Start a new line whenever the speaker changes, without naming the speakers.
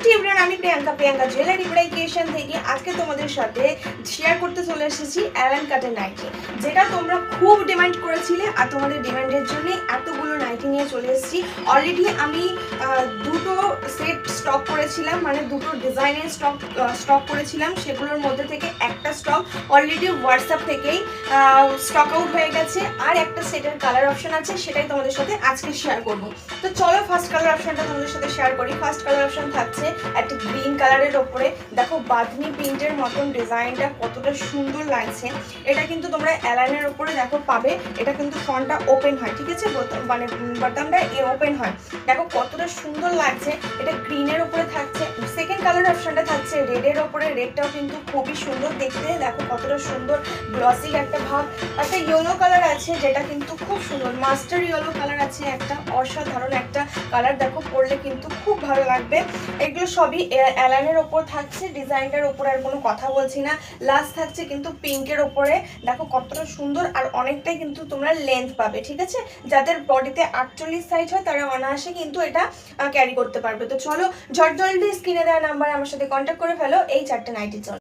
To everyone, আমি Priyanka jewellery creation থেকে আজকে তোমাদের সাথে শেয়ার করতে চলে এসেছি অ্যালান কাটের নাইটি, যেটা তোমরা খুব ডিমান্ড করেছিলে। আর তোমাদের ডিমান্ডের জন্য এতগুলো নাইটি নিয়ে চলে এসেছি। অলরেডি আমি দুটো সেট স্টক করেছিলাম, মানে দুটো ডিজাইনের স্টক করেছিলাম। সেগুলোর মধ্যে থেকে একটা স্টক অলরেডি হোয়াটসঅ্যাপ থেকেই স্টক আউট হয়ে গেছে, আর একটা সেটের কালার অপশন আছে, সেটাই তোমাদের সাথে আজকে শেয়ার করব। তো চলো ফার্স্ট কালার অপশনটা তোমাদের সাথে শেয়ার করি। ফার্স্ট কালার অপশন থাকছে একটা গ্রিন কালারের ওপরে। দেখো বাঁধনি প্রিন্টের মতন ডিজাইনটা কতটা সুন্দর লাগছে। এটা কিন্তু তোমরা অ্যালানের ওপরে দেখো পাবে। এটা কিন্তু ফ্রন্টটা ওপেন হয়, ঠিক আছে, মানে বাটনটা ওপেন হয়। দেখো কতটা সুন্দর লাগছে। এটা গ্রিনের ওপরে থাকছে। সেকেন্ড কালার অপশনটা থাকছে রেডের ওপরে। রেডটাও কিন্তু খুবই সুন্দর দেখতে। দেখো কতটা সুন্দর গ্লসি একটা ভাব। একটা ইয়েলো কালার আছে, যেটা কিন্তু খুব সুন্দর মাস্টার ইয়েলো কালার আছে, একটা অসাধারণ একটা কালার। দেখো পরলে কিন্তু খুব ভালো লাগবে। এগুলো সবই অ্যালানের ওপর থাকছে। ডিজাইনটার ওপর আর কোনো কথা বলছি না। লাস্ট থাকছে কিন্তু পিঙ্কের ওপরে। দেখো কতটা সুন্দর, আর অনেকটাই কিন্তু তোমরা লেন্থ পাবে, ঠিক আছে। যাদের বডিতে 48 সাইজ হয় তারা অনায়াসে কিন্তু এটা ক্যারি করতে পারবে। তো চলো জলদি স্ক্রিনে দেওয়া নাম্বার আমার সাথে কন্ট্যাক্ট করে ফেলো এই চারটে নাইটির জন্য।